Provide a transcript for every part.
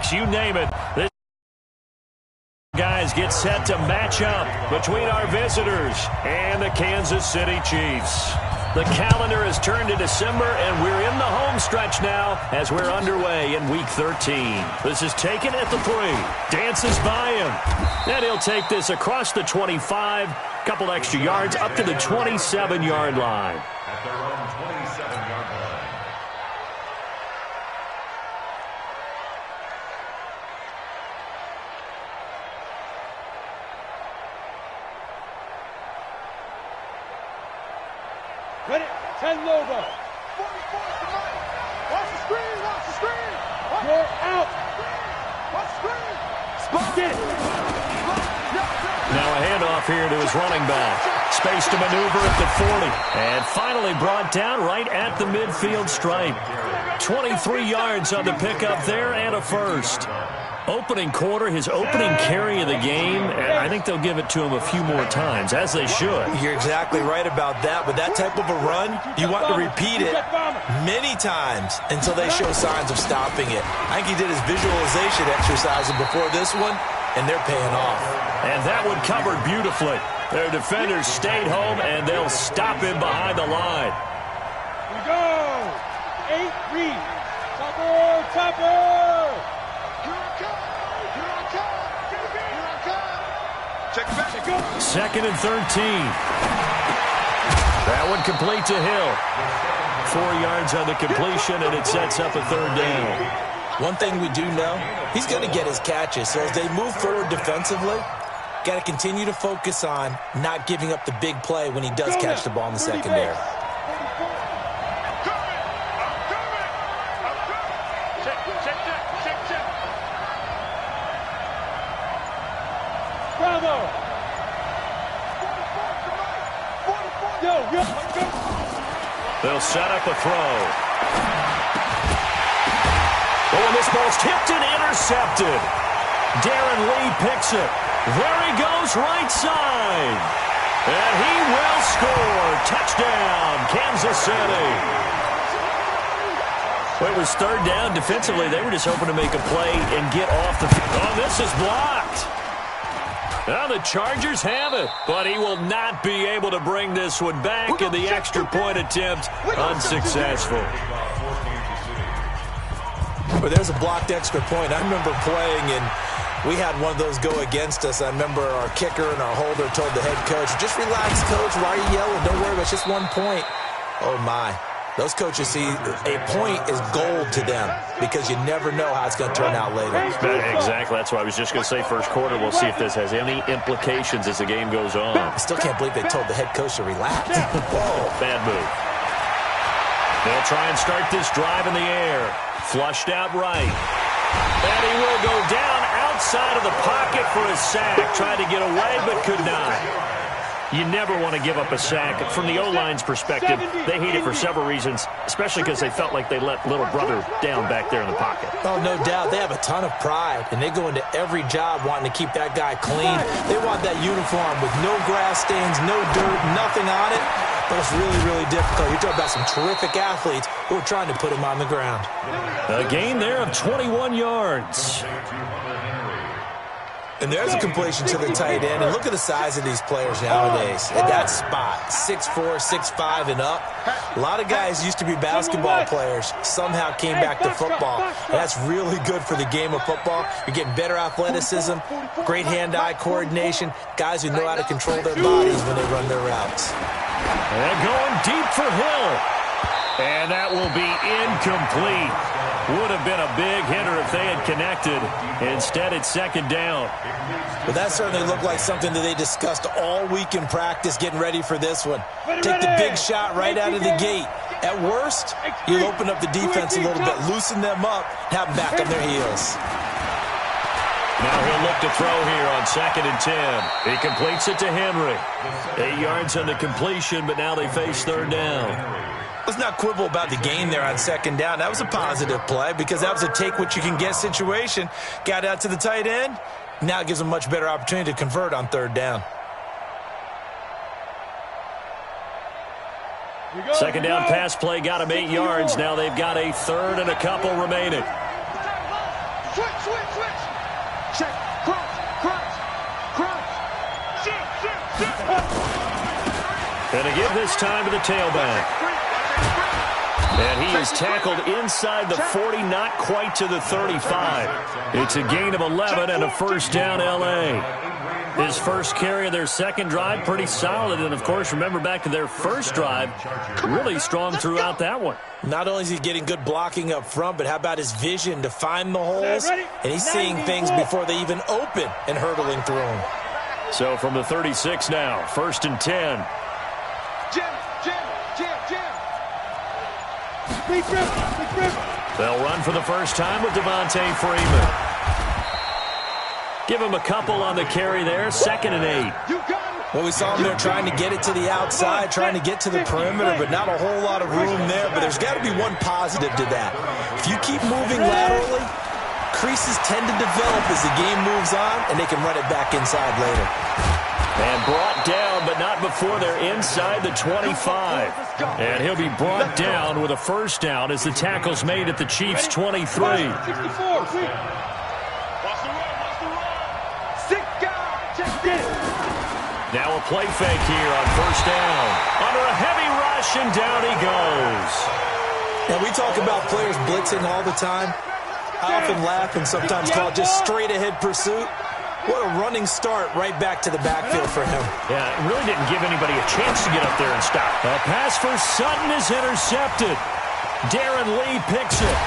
quarterbacks, you name it. This guys get set to match up between our visitors and the Kansas City Chiefs. The calendar has turned to December, and we're in the home stretch now as we're underway in Week 13. This is taken at the 3. Dances by him. And he'll take this across the 25. Couple extra yards up to the 27-yard line. At their own 27-yard line. Ready? 10 logo. 44 to right. Watch the screen. Watch the screen. You're out. Watch the screen. Spot. Get it. Now a handoff here to his running back. Space to maneuver at the 40. And finally brought down right at the midfield stripe. 23 yards on the pickup there and a first. Opening quarter, his opening carry of the game, and I think they'll give it to him a few more times, as they should. You're exactly right about that. With that type of a run, you want to repeat it many times until they show signs of stopping it. I think he did his visualization exercises before this one, and they're paying off. And that one covered beautifully. Their defenders stayed home, and they'll stop him behind the line. We go. 8 read. Topper, topper. Second and 13. That one complete to Hill. 4 yards on the completion, and it sets up a third down. One thing we do know, he's going to get his catches. So as they move forward defensively, got to continue to focus on not giving up the big play when he does catch the ball in the secondary. They'll set up a throw. Oh, and this ball's tipped and intercepted. Darren Lee picks it. There he goes, right side. And he will score. Touchdown, Kansas City. Well, it was third down. Defensively, they were just hoping to make a play and get off the field. Oh, this is blocked. Now the Chargers have it, but he will not be able to bring this one back, and the extra point attempt unsuccessful. But there's a blocked extra point. I remember playing, and we had one of those go against us. I remember our kicker and our holder told the head coach, just relax, coach. Why are you yelling? Don't worry, it's just 1 point. Oh, my. Those coaches see a point is gold to them because you never know how it's going to turn out later. Exactly. That's why I was just going to say first quarter. We'll see if this has any implications as the game goes on. I still can't believe they told the head coach to relax. Whoa, bad move. They'll try and start this drive in the air. Flushed out right. And he will go down outside of the pocket for a sack. Tried to get away but could not. You never want to give up a sack. From the O-line's perspective, they hate it for several reasons, especially because they felt like they let little brother down back there in the pocket. Oh, no doubt. They have a ton of pride, and they go into every job wanting to keep that guy clean. They want that uniform with no grass stains, no dirt, nothing on it. But it's really, really difficult. You're talking about some terrific athletes who are trying to put him on the ground. A gain there of 21 yards. And there's a completion to the tight end. And look at the size of these players nowadays. At that spot, 6'4", 6'5", and up. A lot of guys used to be basketball players. Somehow came back to football. And that's really good for the game of football. You're getting better athleticism, great hand-eye coordination, guys who know how to control their bodies when they run their routes. And going deep for Hill. And that will be incomplete. Would have been a big hitter if they had connected. Instead, it's second down. Well, that certainly looked like something that they discussed all week in practice getting ready for this one. Take the big shot right out of the gate. At worst, you'll open up the defense a little bit, loosen them up, have them back on their heels. Now he'll look to throw here on 2nd and 10. He completes it to Henry. 8 yards on the completion, but now they face third down. Let's not quibble about the gain there on 2nd down. That was a positive play because that was a take-what-you-can-get situation. Got out to the tight end. Now it gives them a much better opportunity to convert on 3rd down. Second down pass play got him 8 yards. Now they've got a third and a couple remaining. Switch. Check. Crunch. Shit. And to give this time to the tailback. And he is tackled inside the 40, not quite to the 35. It's a gain of 11 and a first down, L.A. His first carry of their second drive, pretty solid. And, of course, remember back to their first drive, really strong throughout that one. Not only is he getting good blocking up front, but how about his vision to find the holes? And he's seeing things before they even open and hurtling through them. So from the 36 now, first and 10. Jim. Big rip. They'll run for the first time with Devontae Freeman. Give him a couple on the carry there, 2nd and 8. Well, we saw him there trying to get it to the outside, trying to get to the perimeter, but not a whole lot of room there. But there's got to be one positive to that. If you keep moving laterally, creases tend to develop as the game moves on, and they can run it back inside later. And brought down, but not before they're inside the 25. And he'll be brought down with a first down as the tackle's made at the Chiefs' 23. 64. Now a play fake here on first down. Under a heavy rush, and down he goes. Now, we talk about players blitzing all the time. I often laugh and sometimes call it just straight-ahead pursuit. What a running start right back to the backfield for him. Yeah, it really didn't give anybody a chance to get up there and stop. A pass for Sutton is intercepted. Darren Lee picks it.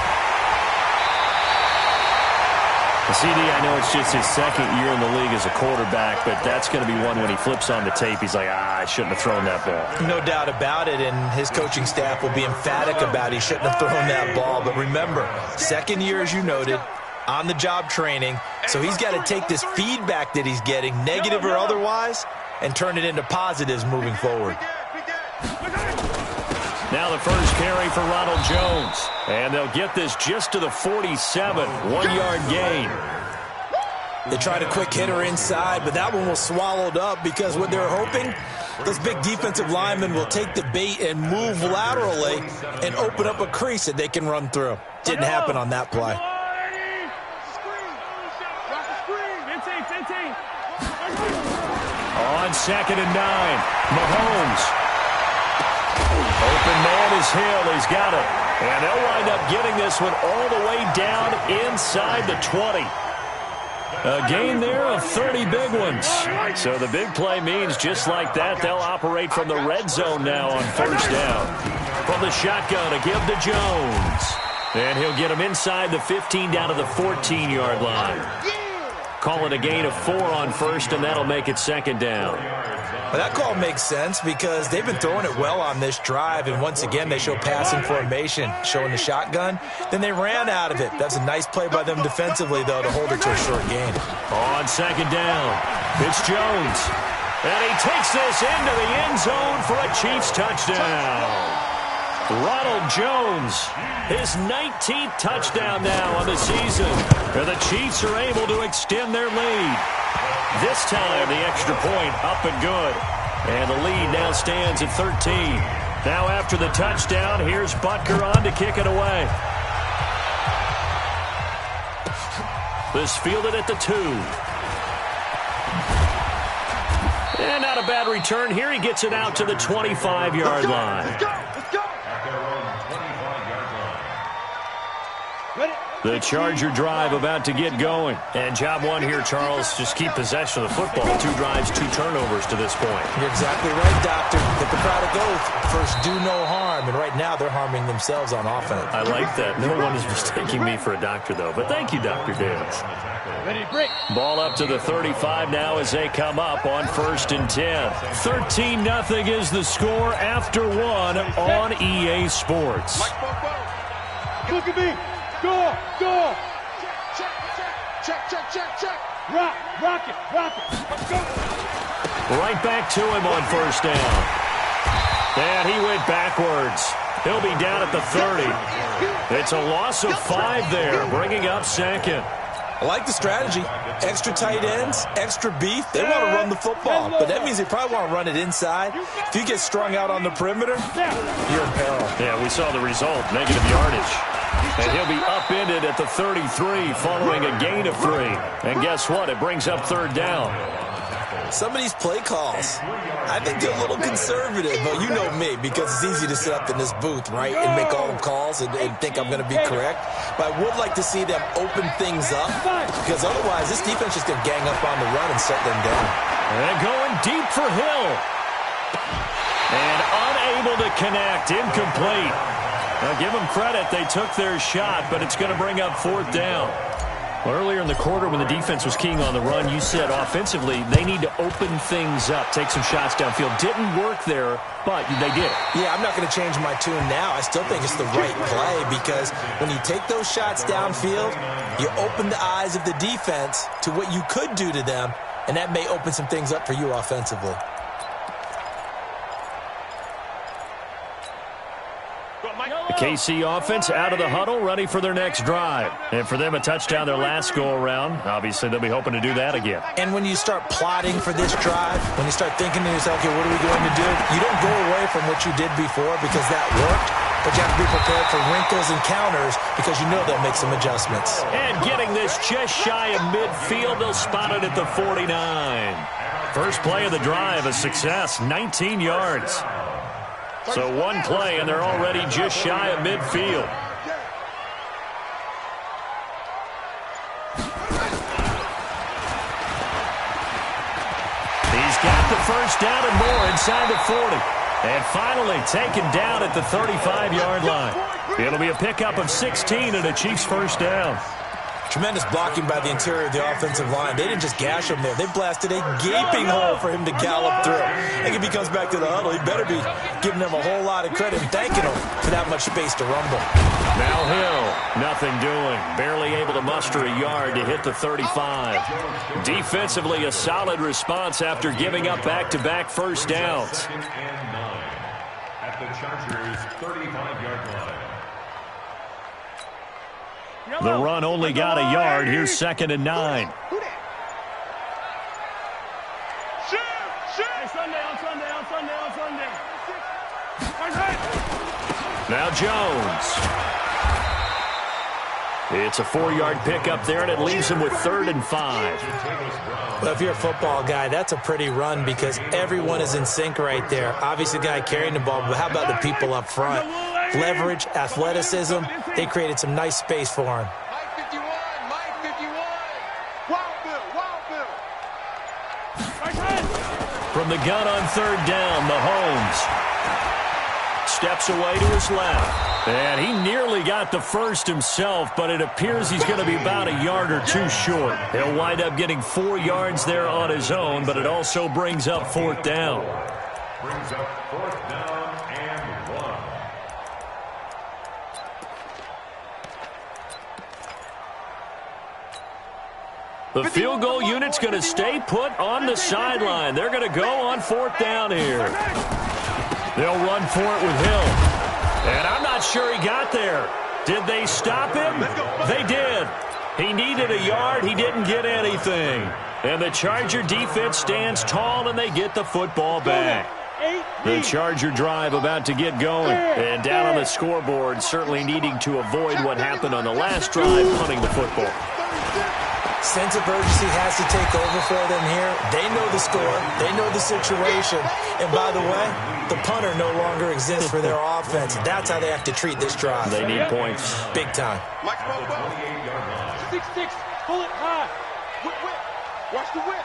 CD, I know it's just his second year in the league as a quarterback, but that's going to be one when he flips on the tape. He's like, I shouldn't have thrown that ball. No doubt about it, and his coaching staff will be emphatic about he shouldn't have thrown that ball. But remember, second year, as you noted, on-the-job training, so he's got to take this feedback that he's getting, negative or otherwise, and turn it into positives moving forward. Now the first carry for Ronald Jones. And they'll get this just to the 47. 1-yard gain. They tried a quick hitter inside, but that one was swallowed up because what they're hoping, those big defensive linemen will take the bait and move laterally and open up a crease that they can run through. Didn't happen on that play. On 2nd and 9, Mahomes. Open man is Hill. He's got it. And they'll wind up getting this one all the way down inside the 20. A gain there of 30 big ones. So the big play means just like that, they'll operate from the red zone now on first down. From the shotgun, a give to Jones. And he'll get him inside the 15 down to the 14-yard line. Call it a gain of 4 on first, and that'll make it 2nd down. Well, that call makes sense because they've been throwing it well on this drive, and once again, they show passing formation, showing the shotgun. Then they ran out of it. That's a nice play by them defensively, though, to hold it to a short gain. On 2nd down, it's Jones. And he takes this into the end zone for a Chiefs touchdown. Ronald Jones, his 19th touchdown now on the season. And the Chiefs are able to extend their lead. This time, the extra point up and good. And the lead now stands at 13. Now after the touchdown, here's Butker on to kick it away. This fielded at the 2. And not a bad return here. He gets it out to the 25-yard line. Let's go. The Charger drive about to get going. And job one here, Charles, just keep possession of the football. 2 drives, 2 turnovers to this point. You're exactly right, Doctor. Hippocratic oath. First, do no harm. And right now, they're harming themselves on offense. I like that. No one is mistaking me for a doctor, though. But thank you, Dr. Davis. Ready, break. Ball up to the 35 now as they come up on 1st and 10. 13-0 is the score after 1 on EA Sports. Look at me. Door. Check. Rock it. Let's go. Right back to him on 1st down. And he went backwards. He'll be down at the 30. It's a loss of 5 there, bringing up 2nd. I like the strategy. Extra tight ends, extra beef. They want to run the football, but that means they probably want to run it inside. If you get strung out on the perimeter, you're in peril. Yeah, we saw the result, negative yardage. And he'll be upended at the 33 following a gain of 3. And guess what? It brings up third down. Some of these play calls, I think they're a little conservative, but you know me, because it's easy to sit up in this booth, right, and make all the calls and think I'm going to be correct. But I would like to see them open things up, because otherwise this defense is going to gang up on the run and shut them down. And going deep for Hill. And unable to connect, incomplete. Now give them credit, they took their shot, but it's going to bring up fourth down. Well, earlier in the quarter when the defense was keying on the run, you said offensively they need to open things up, take some shots downfield. Didn't work there, but they did. Yeah, I'm not going to change my tune now. I still think it's the right play because when you take those shots downfield, you open the eyes of the defense to what you could do to them, and that may open some things up for you offensively. The KC offense out of the huddle, ready for their next drive. And for them, a touchdown their last go-around. Obviously, they'll be hoping to do that again. And when you start plotting for this drive, when you start thinking to yourself, okay, what are we going to do? You don't go away from what you did before because that worked, but you have to be prepared for wrinkles and counters because you know they'll make some adjustments. And getting this just shy of midfield, they'll spot it at the 49. First play of the drive, a success, 19 yards. So one play, and they're already just shy of midfield. He's got the first down and more inside the 40. And finally taken down at the 35-yard line. It'll be a pickup of 16 and a Chiefs first down. Tremendous blocking by the interior of the offensive line. They didn't just gash him there. They blasted a gaping hole for him to gallop through. I think if he comes back to the huddle, he better be giving them a whole lot of credit and thanking them for that much space to rumble. Now Hill, nothing doing. Barely able to muster a yard to hit the 35. Defensively, a solid response after giving up back-to-back first downs. At the Chargers' 35-yard line. The run only got a yard. Here's 2nd and 9. Now Jones. It's a 4-yard pickup there, and it leaves him with 3rd and 5. Well, if you're a football guy, that's a pretty run because everyone is in sync right there. Obviously, the guy carrying the ball, but how about the people up front? Leverage, athleticism, they created some nice space for him. Mike 51, Mike 51. Wild Bill, Wild Bill. From the gun on 3rd down, Mahomes steps away to his left. And he nearly got the first himself, but it appears he's going to be about a yard or two short. He'll wind up getting 4 yards there on his own, but it also brings up 4th down. Brings up 4th down and 1. The field goal unit's going to stay put on the sideline. They're going to go on 4th down here. They'll run for it with Hill. And I'm not sure he got there. Did they stop him? They did. He needed a yard. He didn't get anything. And the Charger defense stands tall, and they get the football back. The Charger drive about to get going. And down on the scoreboard, certainly needing to avoid what happened on the last drive, punting the football. Sense of urgency has to take over for them here. They know the score. They know the situation. And by the way, the punter no longer exists for their offense. That's how they have to treat this drive. They need points. Big time. Mike 6-6. Pull it high. Whip, whip. Watch the whip.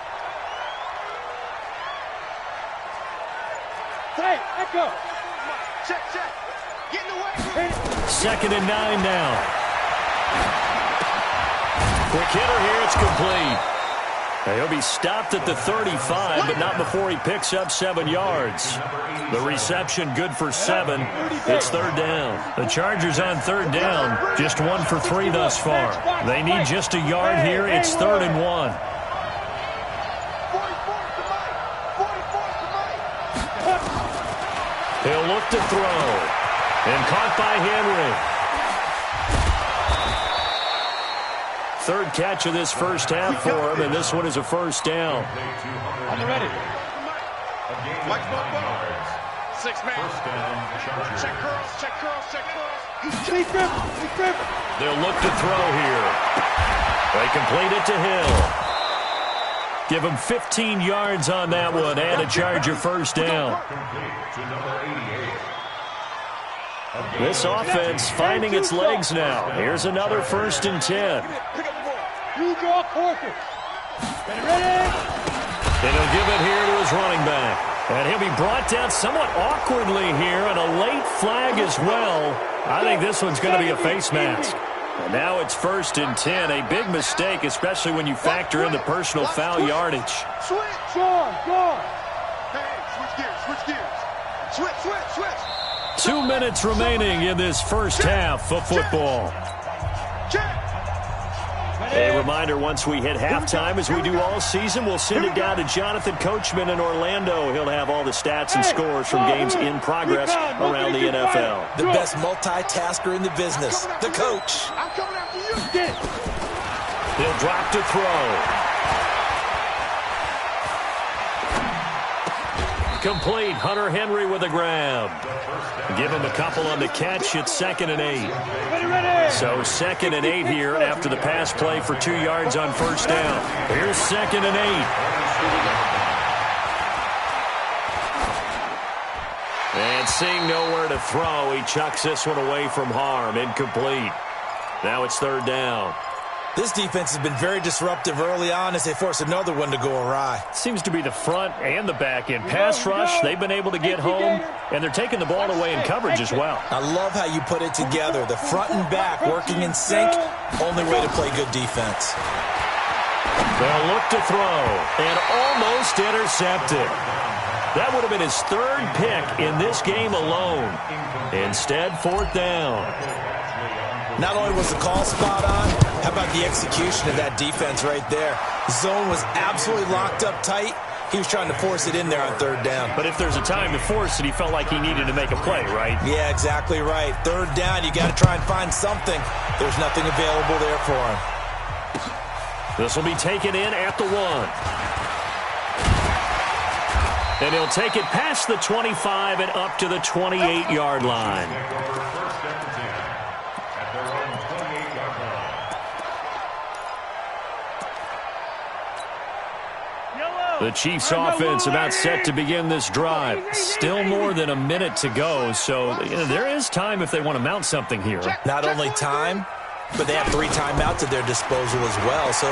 Tight. Echo. Check, check. Get in the way. 2nd and 9 now. Quick hitter here, it's complete. He'll be stopped at the 35, but not before he picks up 7 yards. The reception good for 7. It's 3rd down. The Chargers on 3rd down, just 1 for 3 thus far. They need just a yard here. It's 3rd and 1. He'll look to throw. And caught by Henry. 3rd catch of this first half for him, and this one is a first down. On the ready. Mike's ball. 6 man. Check curls, check curls, check curls. They'll look to throw here. They complete it to Hill. Give him 15 yards on that one and a Charger first down. This offense finding its legs now. Here's another 1st and 10. You draw quarter. Ready? And he'll give it here to his running back. And he'll be brought down somewhat awkwardly here, and a late flag as well. I think this one's going to be a face mask. And now it's 1st and 10. A big mistake, especially when you factor in the personal foul yardage. Switch on, go. Hey, switch gears. Switch. 2 minutes remaining in this first half of football. A reminder, once we hit halftime, as we do all season, we'll send it down to Jonathan Coachman in Orlando. He'll have all the stats and scores from games in progress around the NFL. The best multitasker in the business, the coach. I'm coming after you. Get it. He'll drop to throw. Complete. Hunter Henry with a grab. Give him a couple on the catch. It's 2nd and 8. So 2nd and 8 here after the pass play for 2 yards on 1st down. Here's 2nd and 8. And seeing nowhere to throw, he chucks this one away from harm. Incomplete. Now it's 3rd down. This defense has been very disruptive early on as they force another one to go awry. Seems to be the front and the back end. Pass rush, they've been able to get home, and they're taking the ball away in coverage as well. I love how you put it together. The front and back working in sync, only way to play good defense. They'll look to throw, and almost intercepted. That would have been his 3rd pick in this game alone. Instead, 4th down. Not only was the call spot on, how about the execution of that defense right there? Zone was absolutely locked up tight. He was trying to force it in there on 3rd down. But if there's a time to force it, he felt like he needed to make a play, right? Yeah, exactly right. 3rd down, you got to try and find something. There's nothing available there for him. This will be taken in at the 1. And he'll take it past the 25 and up to the 28-yard line. The Chiefs offense about set to begin this drive. Still more than a minute to go, so there is time if they want to mount something here. Not only time, but they have 3 timeouts at their disposal as well, so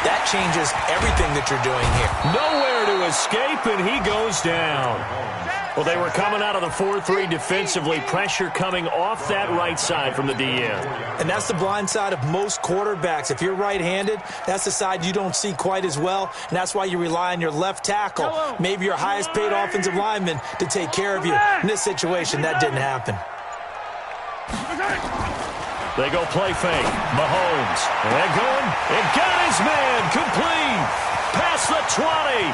that changes everything that you're doing here. Nowhere to escape, and he goes down. Well, they were coming out of the 4-3 defensively. Pressure coming off that right side from the DN. And that's the blind side of most quarterbacks. If you're right-handed, that's the side you don't see quite as well, and that's why you rely on your left tackle, maybe your highest-paid offensive lineman, to take care of you. In this situation, that didn't happen. They go play fake. Mahomes. And going. And got his man. Complete. Past the 20.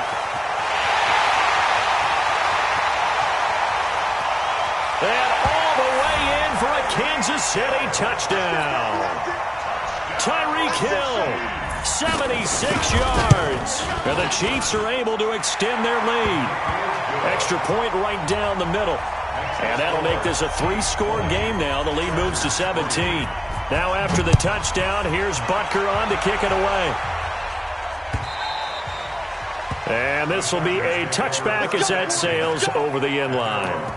And all the way in for a Kansas City touchdown. Tyreek Hill, 76 yards. And the Chiefs are able to extend their lead. Extra point right down the middle. And that'll make this a 3-score game now. The lead moves to 17. Now after the touchdown, here's Butker on to kick it away. And this will be a touchback as that sails over the end line.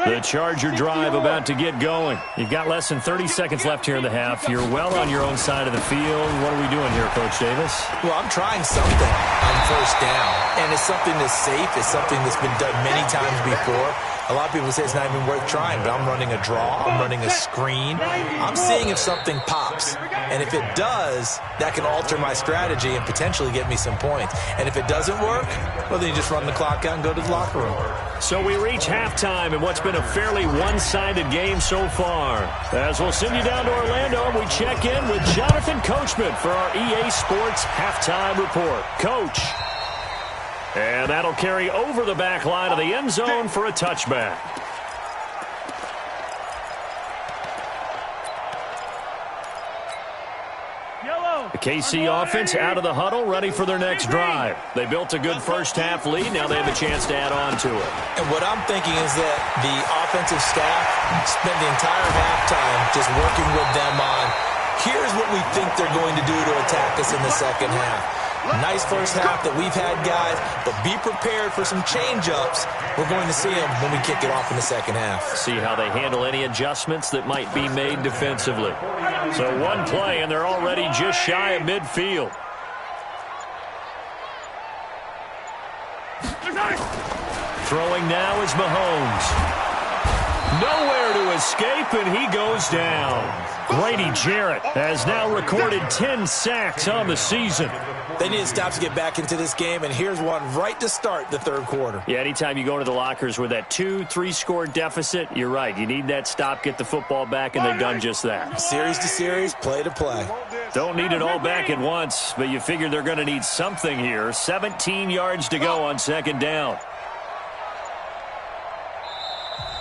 The Charger drive about to get going. You've got less than 30 seconds left here in the half. You're well on your own side of the field. What are we doing here, Coach Davis? Well, I'm trying something on 1st down, and it's something that's safe. It's something that's been done many times before. A lot of people say it's not even worth trying, but I'm running a draw. I'm running a screen. I'm seeing if something pops. And if it does, that can alter my strategy and potentially get me some points. And if it doesn't work, well, then you just run the clock out and go to the locker room. So we reach halftime in what's been a fairly one-sided game so far. As we'll send you down to Orlando, and we check in with Jonathan Coachman for our EA Sports Halftime Report. Coach. And that'll carry over the back line of the end zone for a touchback. Yellow. The KC offense out of the huddle, ready for their next drive. They built a good first-half lead. Now they have a chance to add on to it. And what I'm thinking is that the offensive staff spent the entire halftime just working with them on, here's what we think they're going to do to attack us in the second half. Nice first half that we've had, guys, but be prepared for some change-ups. We're going to see them when we kick it off in the second half. See how they handle any adjustments that might be made defensively. So one play, and they're already just shy of midfield. Throwing now is Mahomes. Nowhere to escape, and he goes down. Grady Jarrett has now recorded 10 sacks on the season. They need to stop to get back into this game, and here's one right to start the third quarter. Yeah, anytime you go into the lockers with that 2-3 score deficit, you're right. You need that stop, get the football back, and they've done just that. Series to series, play to play. Don't need it all back at once, but you figure they're going to need something here. 17 yards to go on second down.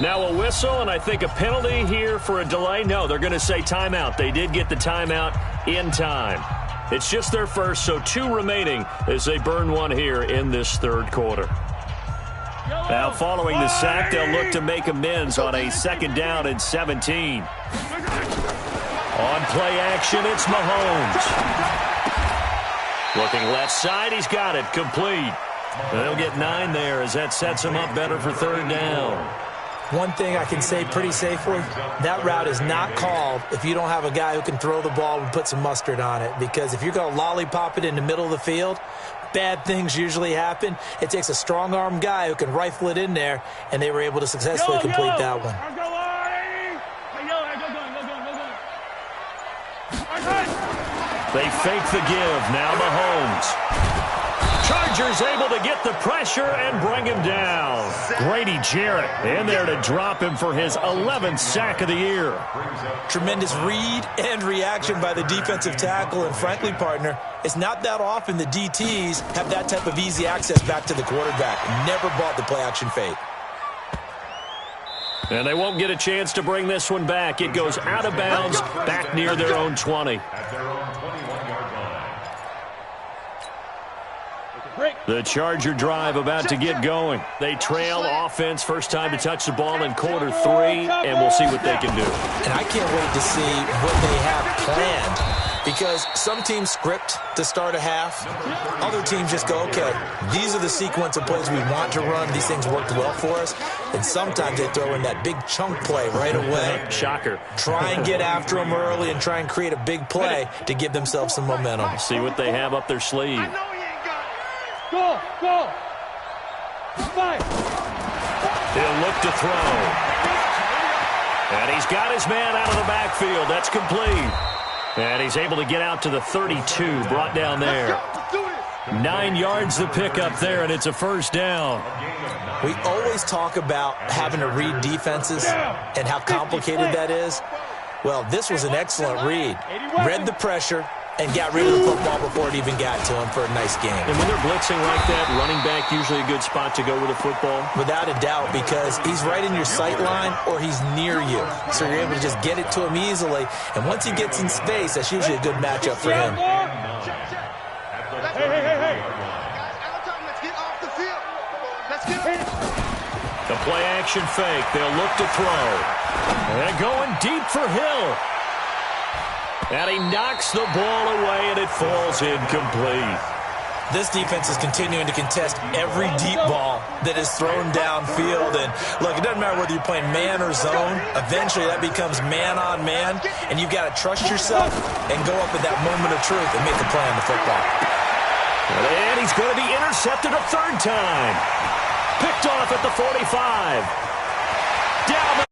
Now a whistle, and I think a penalty here for a delay. No, they're going to say timeout. They did get the timeout in time. It's just their first, so 2 remaining as they burn one here in this third quarter. Now following the sack, they'll look to make amends on a second down and 17. On play action, it's Mahomes. Looking left side, he's got it, complete. And they'll get 9 there as that sets him up better for third down. One thing I can say pretty safely, that route is not called if you don't have a guy who can throw the ball and put some mustard on it. Because if you're going to lollipop it in the middle of the field, bad things usually happen. It takes a strong-arm guy who can rifle it in there, and they were able to successfully complete that one. They fake the give. Now Mahomes. Chargers able to get the pressure and bring him down. Grady Jarrett in there to drop him for his 11th sack of the year. Tremendous read and reaction by the defensive tackle. And frankly, partner, it's not that often the DTs have that type of easy access back to the quarterback. Never bought the play-action fake. And they won't get a chance to bring this one back. It goes out of bounds back near their own 20. The Charger drive about to get going. They trail offense, first time to touch the ball in quarter 3, and we'll see what they can do. And I can't wait to see what they have planned, because some teams script to start a half. Other teams just go, okay, these are the sequence of plays we want to run. These things worked well for us. And sometimes they throw in that big chunk play right away. Shocker. Try and get after them early and try and create a big play to give themselves some momentum. See what they have up their sleeve. Go! Fight! He'll look to throw. And he's got his man out of the backfield. That's complete. And he's able to get out to the 32, brought down there. 9 yards the pick up there, and it's a first down. We always talk about having to read defenses and how complicated that is. Well, this was an excellent read. Read the pressure and got rid of the football before it even got to him for a nice game. And when they're blitzing like that, running back usually a good spot to go with the football? Without a doubt, because he's right in your sight line or he's near you. So you're able to just get it to him easily. And once he gets in space, that's usually a good matchup for him. Hey. The play action fake. They'll look to throw. And going deep for Hill. And he knocks the ball away, and it falls incomplete. This defense is continuing to contest every deep ball that is thrown downfield. And, look, it doesn't matter whether you're playing man or zone. Eventually, that becomes man-on-man, and you've got to trust yourself and go up at that moment of truth and make a play on the football. And he's going to be intercepted a third time. Picked off at the 45. Down